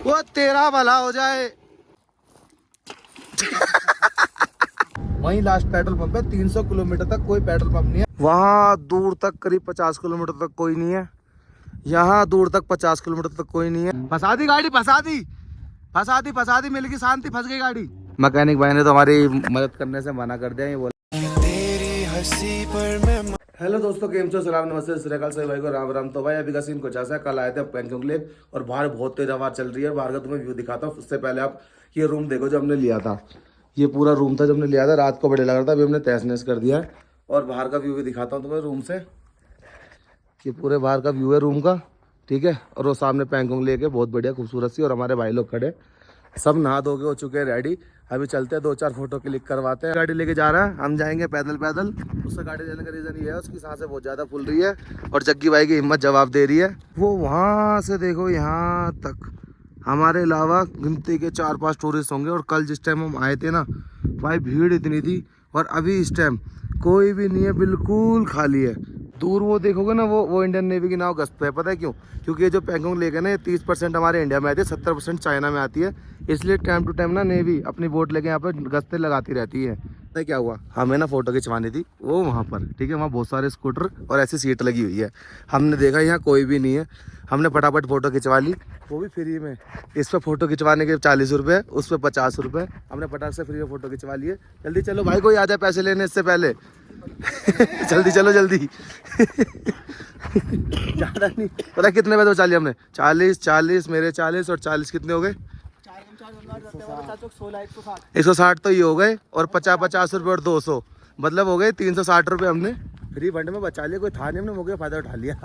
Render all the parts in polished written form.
वो तेरा भला हो जाए। वहीं लास्ट पेट्रोल पंप है, 300 किलोमीटर तक कोई पेट्रोल पंप नहीं है। वहाँ दूर तक करीब 50 किलोमीटर तक कोई नहीं है। यहाँ दूर तक 50 किलोमीटर तक कोई नहीं है। फंसा दी गाड़ी, फंसा दी, मिल गई शांति, फंस गई गाड़ी। मैकेनिक भाई ने तो हमारी मदद करने से मना कर दिया। ये बोला हेलो दोस्तों, केम छो, सलाम नमस्ते श्रीकाल सभी भाई को राम राम। तो भाई अभी का सीन कुछ ऐसा है, कल आए थे पैंगोंग लेक और बाहर बहुत तेज हवा चल रही है। बाहर का तुम्हें व्यू दिखाता हूँ। उससे पहले आप ये रूम देखो जो हमने लिया था। ये पूरा रूम था जो हमने लिया था, रात को बढ़िया लग रहा था, अभी हमने तहस नहस कर दिया है। और बाहर का व्यू भी दिखाता हूँ तुम्हें रूम से। ये पूरे बाहर का व्यू है रूम का, ठीक है। और वो सामने पैंगोंग लेक है, बहुत बढ़िया खूबसूरत सी। और हमारे भाई लोग खड़े, सब नहा धो के हो चुके हैं रेडी। अभी चलते हैं, 2-4 फोटो क्लिक करवाते हैं। गाड़ी लेके जा रहा है, हम जाएंगे पैदल पैदल। उससे गाड़ी लेने का रीज़न ये है, उसकी सांसें बहुत ज़्यादा फूल रही है और जग्गी भाई की हिम्मत जवाब दे रही है। वो वहाँ से देखो यहाँ तक हमारे अलावा गिनती के 4-5 टूरिस्ट होंगे। और कल जिस टाइम हम आए थे ना भाई, भीड़ इतनी थी। और अभी इस टाइम कोई भी नहीं है, बिल्कुल खाली है। दूर वो देखोगे ना, वो इंडियन नेवी की नाव गश्त पे है। पता है क्यों? क्योंकि ये जो पैंगोंग लेक है ना, ये 30% हमारे इंडिया में आती है, 70% चाइना में आती है। इसलिए टाइम टू टाइम ना नेवी अपनी बोट लेके यहाँ पर गश्तें लगाती रहती है। पता है क्या हुआ? हमें ना फोटो खिंचवानी थी वो वहाँ पर, ठीक है। वहाँ बहुत सारे स्कूटर और ऐसी सीट लगी हुई है। हमने देखा यहाँ कोई भी नहीं है, हमने फटाफट फ़ोटो खिंचवा ली, वो भी फ्री में। इस पर फ़ोटो खिंचवाने के 40 रुपये, उस पर 50 रुपये। हमने फटाक से फ्री में फ़ोटो खिंचवा लिए। जल्दी चलो भाई, कोई आ जाए पैसे लेने इससे पहले। जल्दी चलो जल्दी। ज़्यादा नहीं पता कितने पैसे बचा लिए हमने। 40 मेरे 40 और 40 कितने हो गए? 160 तो ये हो गए। और 50 रुपये और 200, मतलब हो गए 360 रुपये हमने फ्री फंड में बचा लिया। कोई था नहीं, हमने मौके का फ़ायदा उठा लिया।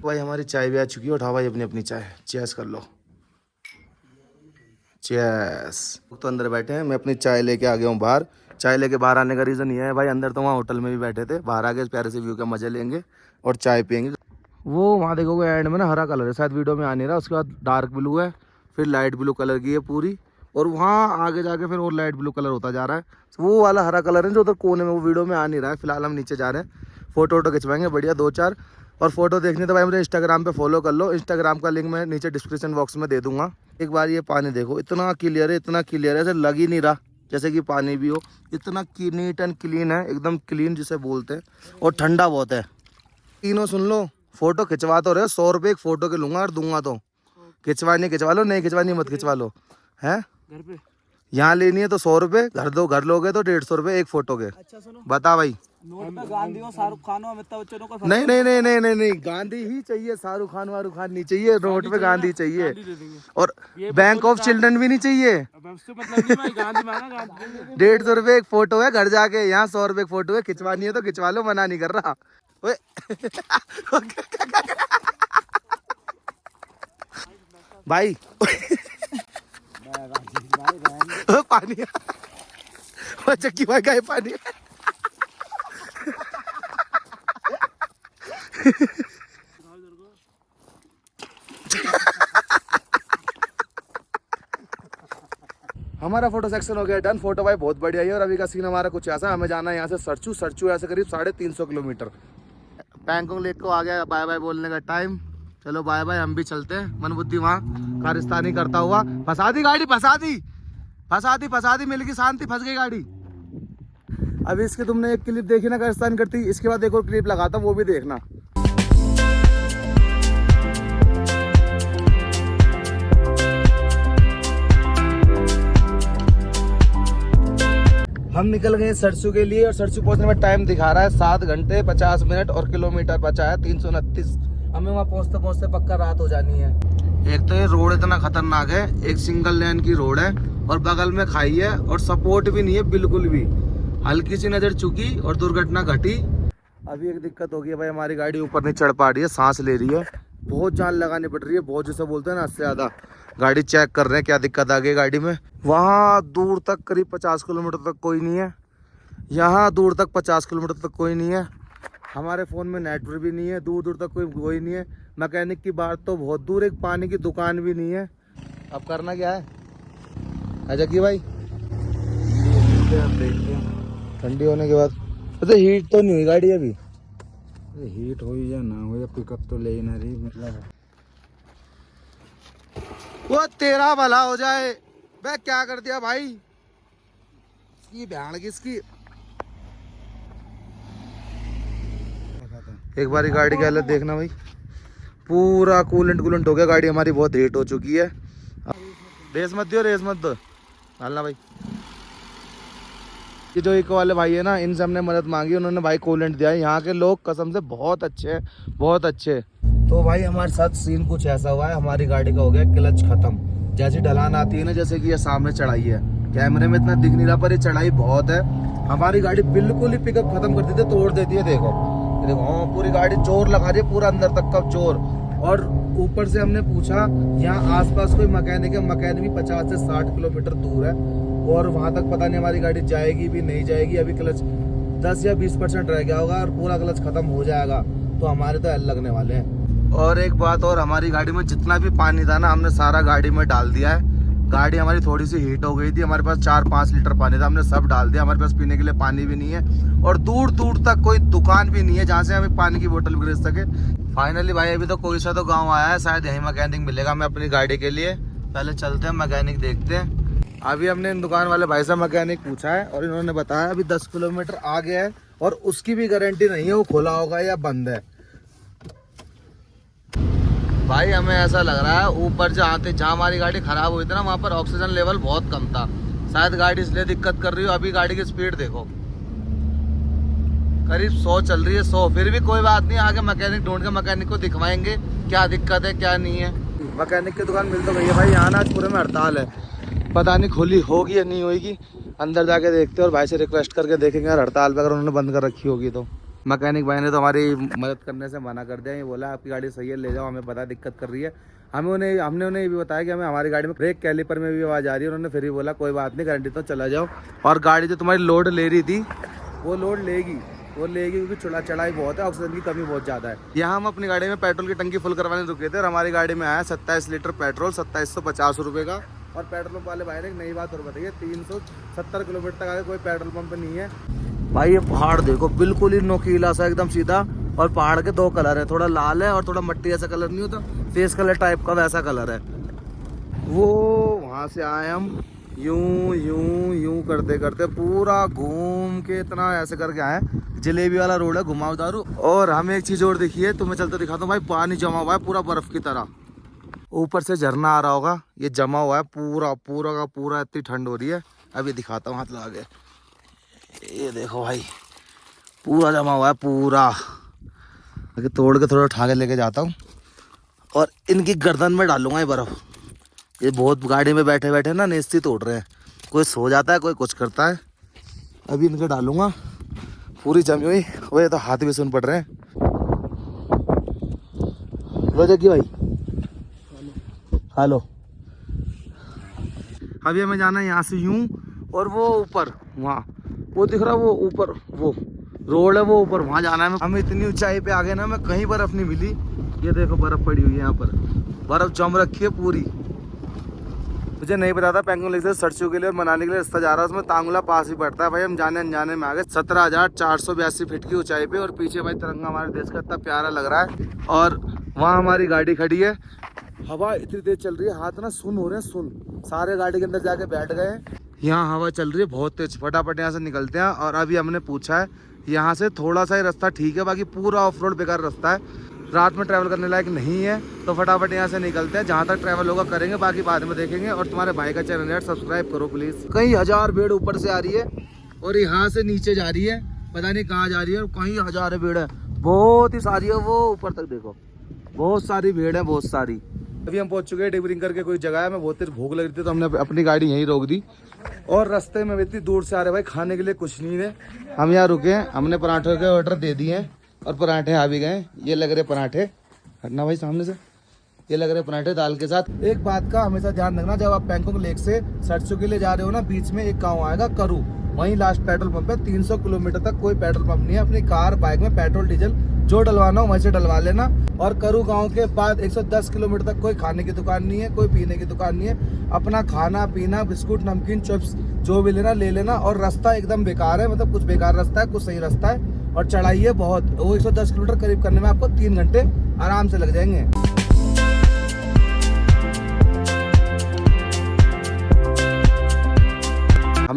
भाई हमारी चाय भी आ चुकी है, उठाओ भाई अपनी अपनी चाय, चेस कर लो। चेस। तो अंदर बैठे हैं, मैं अपनी चाय लेके आ गया हूँ बाहर। चाय लेके बाहर आने का रीज़न ये है भाई, अंदर तो वहाँ होटल में भी बैठे थे, बाहर आके प्यारे से व्यू का मजे लेंगे और चाय पियेंगे। वो वहाँ देखोगे एंड में ना हरा कलर है, शायद वीडियो में आ नहीं रहा। उसके बाद डार्क ब्लू है, फिर लाइट ब्लू कलर की है पूरी। और वहाँ आगे जाके फिर और लाइट ब्लू कलर होता जा रहा है। वो वाला हरा कलर है जो उधर कोने में, वो वीडियो में आ नहीं रहा है। फिलहाल हम नीचे जा रहे हैं, फोटो वोटो खिंचवाएंगे बढ़िया 2-4। और फोटो देखनी तो भाई मुझे इंस्टाग्राम पे फॉलो कर लो। इंस्टाग्राम का लिंक मैं नीचे डिस्क्रिप्शन बॉक्स में दे दूंगा। एक बार ये पानी देखो, इतना क्लियर है, इतना क्लियर है, ऐसे लग ही नहीं रहा जैसे कि पानी भी हो। इतना नीट एंड क्लीन है, एकदम क्लीन जिसे बोलते हैं। और ठंडा बहुत है। तीनों सुन लो, फोटो खिंचवा तो रहे, 100 रुपये एक फ़ोटो के लूँगा और दूंगा तो। खिंचवानी खिंचवा लो, नहीं खिंचवानी मत खिंचवा लो। है घर पे यहाँ लेनी है तो 100 रुपये, घर लोगे तो 150 रुपये एक फ़ोटो के। अच्छा सुनो, बता भाई। नोट पे गांधी और शाहरुख खान, अमिताभ बच्चन को नहीं नहीं नहीं नहीं नहीं नहीं, गांधी ही चाहिए, शाहरुख खान वाहरुख खान नहीं चाहिए। नोट पे गांधी चाहिए और बैंक ऑफ चिल्ड्रन भी नहीं चाहिए। 150 रुपये एक फोटो है, घर जाके। यहाँ 100 रुपये एक फोटो है, खिंचवानी है तो खिंचवा लो, मना नहीं कर रहा। भाई पानी चक्की भाई का पानी। हमारा फोटो सेक्शन हो गया डन। फोटो भाई बहुत बढ़िया है। और अभी का सीन हमारा कुछ ऐसा, हमें जाना है यहाँ से सरचू ऐसे करीब 350 किलोमीटर। पैंगोंग लेक को आ गया बाय बाय बोलने का टाइम। चलो बाय बाय, हम भी चलते हैं। मन बुद्धि वहाँ कारस्तानी करता हुआ। फंसा दी गाड़ी, फंसा दी, मिल गई शांति, फंस गई गाड़ी। अभी इसके तुमने एक क्लिप देखी ना कारस्तानी करती, इसके बाद एक और क्लिप लगाता हूँ, वो भी देखना। हम निकल गए सरसू के लिए और सरसू पहुंचने में टाइम दिखा रहा है 7 घंटे 50 मिनट और किलोमीटर बचा है 329। हमें वहाँ पहुंचते पहुंचते पक्का रात हो जानी है। एक तो ये रोड इतना खतरनाक है, एक सिंगल लेन की रोड है और बगल में खाई है और सपोर्ट भी नहीं है बिल्कुल भी। हल्की सी नजर चुकी और दुर्घटना घटी। अभी एक दिक्कत हो गई है भाई, हमारी गाड़ी ऊपर नहीं चढ़ पा रही है, सांस ले रही है, बहुत जान लगानी पड़ रही है, बहुत जैसा बोलते हैं ना, इससे ज़्यादा। गाड़ी चेक कर रहे हैं क्या दिक्कत आ गई गाड़ी में। वहाँ दूर तक करीब 50 किलोमीटर तक कोई नहीं है, यहाँ दूर तक 50 किलोमीटर तक कोई नहीं है। हमारे फ़ोन में नेटवर्क भी नहीं है, दूर दूर तक कोई नहीं है। मैकेनिक की बात तो बहुत दूर, एक पानी की दुकान भी नहीं है। अब करना क्या है जग्गी भाई? ठंडी होने के बाद तो हीट तो नहीं हुई गाड़ी अभी। हीट हो या ना हो, या पिकअप तो ले ही ना रही, मतलब वो तेरा भला हो जाए। बे क्या कर दिया भाई, ये बहन किसकी। एक बार गाड़ी की हालत देखना भाई, पूरा कूलेंट हो गया। गाड़ी हमारी बहुत हीट हो चुकी है। रेस मत दियो, रेस मत दो डालना भाई। ये जो इको वाले भाई है ना, इनसे हमने मदद मांगी, उन्होंने भाई कूलेंट दिया है। यहाँ के लोग कसम से बहुत अच्छे हैं, बहुत अच्छे। तो भाई हमारे साथ सीन कुछ ऐसा हुआ है, हमारी गाड़ी का हो गया क्लच खत्म। जैसी ढलान आती है ना, जैसे कि ये सामने चढ़ाई है, कैमरे में इतना दिख नहीं रहा पर ये चढ़ाई बहुत है। हमारी गाड़ी बिल्कुल ही पिकअप खत्म कर देती है, तोड़ देती है। देखो देखो, हाँ पूरी गाड़ी जोर लगा रही है, पूरा अंदर तक का जोर। और ऊपर से हमने पूछा यहाँ आसपास कोई मैकेनिक है, मैकेनिक भी 50 से 60 किलोमीटर दूर है, और वहां तक पता नहीं हमारी गाड़ी जाएगी भी नहीं जाएगी। अभी क्लच 10 या 20% रह गया होगा और पूरा क्लच खत्म हो जाएगा, तो हमारे तो एल लगने वाले हैं। और एक बात और, हमारी गाड़ी में जितना भी पानी था ना, हमने सारा गाड़ी में डाल दिया है। गाड़ी हमारी थोड़ी सी हीट हो गई थी, हमारे पास 4-5 लीटर पानी था, हमने सब डाल दिया। हमारे पास पीने के लिए पानी भी नहीं है, और दूर दूर तक कोई दुकान भी नहीं है जहाँ से हमें पानी की बोतल भी खरीद सके। फाइनली भाई अभी तो कोई सा तो गाँव आया है, शायद यही मैकेनिक मिलेगा हमें अपनी गाड़ी के लिए। पहले चलते हैं मैकेनिक देखते हैं। अभी हमने इन दुकान वाले भाई से मैकेनिक पूछा है, और इन्होंने बताया अभी 10 किलोमीटर आगे है, और उसकी भी गारंटी नहीं है वो खुला होगा या बंद है। भाई हमें ऐसा लग रहा है ऊपर जहाँ हमारी गाड़ी खराब हुई थी ना, वहाँ पर ऑक्सीजन लेवल बहुत कम था, शायद गाड़ी इसलिए दिक्कत कर रही हो। अभी गाड़ी की स्पीड देखो, करीब 100 चल रही है, 100। फिर भी कोई बात नहीं, आगे मैकेनिक ढूंढ के मैकेनिक को दिखवाएंगे क्या दिक्कत है क्या नहीं है। मैकेनिक की दुकान मिल तो गई है भाई, यहाँ आज पूरे में हड़ताल है, पता नहीं खुली होगी या नहीं होगी। अंदर जाके देखते हैं और भाई से रिक्वेस्ट करके देखेंगे यार, हड़ताल पे अगर उन्होंने बंद कर रखी होगी तो। मैकेनिक भाई ने तो हमारी मदद करने से मना कर दिया, ये बोला आपकी गाड़ी सही है ले जाओ, हमें पता दिक्कत कर रही है। हमने उन्हें ये भी बताया कि हमें हमारी गाड़ी में ब्रेक कैलिपर में भी आवाज़ आ रही है। उन्होंने फिर ही बोला कोई बात नहीं, गारंटी तो चला जाओ। और गाड़ी जो तुम्हारी लोड ले रही थी वो लोड लेगी क्योंकि चढ़ाई बहुत है, ऑक्सीजन की कमी बहुत ज़्यादा है। यहाँ हम अपनी गाड़ी में पेट्रोल की टंकी फुल करवाने रुके थे, और हमारी गाड़ी में आया 27 लीटर पेट्रोल 2750 रुपये का। और पेट्रोल पंप वाले भाई ने एक नई बात और बताइए, 370 किलोमीटर तक आगे कोई पेट्रोल पंप नहीं है। भाई ये पहाड़ देखो, बिल्कुल ही नोकीला सा एकदम सीधा, और पहाड़ के 2 कलर है, थोड़ा लाल है और थोड़ा मट्टी ऐसा कलर नहीं होता, फेस कलर टाइप का वैसा कलर है। वो वहाँ से आए हम यूं करते करते पूरा घूम के इतना ऐसे करके आए। जलेबी वाला रोड है, घुमावदार। और हमें एक चीज़ और दिखी है, तुम्हें चलते दिखाता हूँ भाई। पानी जमा हुआ है पूरा बर्फ की तरह, ऊपर से झरना आ रहा होगा, ये जमा हुआ है पूरा का पूरा। इतनी ठंड हो रही है, अभी दिखाता हूँ हाथ लगा के। ये देखो भाई, पूरा जमा हुआ है पूरा। तोड़ के थोड़ा उठा के लेके जाता हूँ, और इनकी गर्दन में डालूंगा ये बर्फ। ये बहुत गाड़ी में बैठे बैठे ना नेस्ती तोड़ रहे हैं, कोई सो जाता है कोई कुछ करता है। अभी इनके डालूंगा, पूरी जमी हुई। वो तो हाथ भी सुन पड़ रहे हैं। लो जग्गी भाई, हेलो। अभी हमें जाना है यहाँ से यूं, और वो ऊपर वहाँ वो दिख रहा, वो ऊपर वो रोड है, वो ऊपर वहाँ जाना है हमें। इतनी ऊंचाई पे आ गए ना, हमें कहीं बर्फ नहीं मिली। ये देखो बर्फ पड़ी हुई है, यहाँ पर बर्फ जम रखी है पूरी। मुझे नहीं पता था पेंगोंग लेक से सरचू के लिए और मनाली के लिए रास्ता जा रहा है, उसमें तांगला पास ही पड़ता है भाई। हम जाने अनजाने में आ गए 17,482 फीट की ऊंचाई पे, और पीछे भाई तिरंगा हमारे देश का इतना प्यारा लग रहा है। और वहाँ हमारी गाड़ी खड़ी है, हवा इतनी तेज चल रही है, हाथ ना सुन हो रहे हैं, सुन। सारे गाड़ी के अंदर जाके बैठ गए। यहाँ हवा चल रही है बहुत तेज, फटाफट यहाँ से निकलते हैं। और अभी हमने पूछा है, यहाँ से थोड़ा सा ही रास्ता ठीक है, बाकी पूरा ऑफ रोड बेकार रास्ता है, रात में ट्रैवल करने लायक नहीं है। तो फटाफट यहाँ से निकलते हैं, जहाँ तक ट्रैवल होगा करेंगे, बाकी बाद में देखेंगे। और तुम्हारे भाई का चैनल यार सब्सक्राइब करो प्लीज। कई हजार भीड़ ऊपर से आ रही है, और यहाँ से नीचे जा रही है, पता नहीं कहाँ जा रही है। कई हजार भीड़ है, बहुत ही सारी है, वो ऊपर तक देखो, बहुत सारी भीड़ है, बहुत सारी। अभी हम पहुंच चुके हैं डिबरिंग करके कोई जगह है। मैं बहुत देर भूख लग रही थी, तो हमने अपनी गाड़ी यहीं रोक दी। और रास्ते में इतनी दूर से आ रहे भाई, खाने के लिए कुछ नहीं है। हम यहाँ रुके हैं, हमने पराठे के ऑर्डर दे दिए हैं, और पराठे आ भी गए। ये लग रहे पराठे, हटना भाई सामने से, ये लग रहे पराठे दाल के साथ। एक बात का हमेशा ध्यान रखना, जब आप पेंगोंग लेक से सरसों के लिए जा रहे हो ना, बीच में एक गाँव आएगा करू, वहीं लास्ट पेट्रोल पंप है। 300 किलोमीटर तक कोई पेट्रोल पंप नहीं है। अपनी कार बाइक में पेट्रोल डीजल जो डलवाना हो वहीं से डलवा लेना। और करू गांव के बाद 110 किलोमीटर तक कोई खाने की दुकान नहीं है, कोई पीने की दुकान नहीं है। अपना खाना पीना, बिस्कुट, नमकीन, चिप्स जो भी लेना ले लेना। और रास्ता एकदम बेकार है, मतलब कुछ बेकार रास्ता है, कुछ सही रास्ता है, और चढ़ाई है बहुत। वो 110 किलोमीटर करीब करने में आपको 3 घंटे आराम से लग जाएंगे।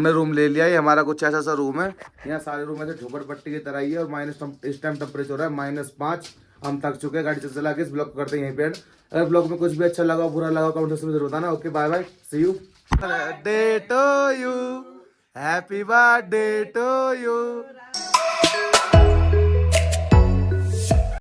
हमने रूम ले लिया। ये हमारा कुछ ऐसा सा रूम है। यहाँ सारे रूम ऐसे झोपड़पट्टी की तरह ही है। और इस टाइम टेम्परेचर हो रहा है -5। हम थक चुके हैं गाड़ी से चला के। इस ब्लॉग को करते हैं यहीं पे एंड। अगर ब्लॉग में कुछ भी अच्छा लगा बुरा लगा कमेंट सेक्शन में जरूर बताना। Okay bye bye, see you. Birthday to you, happy birthday to you.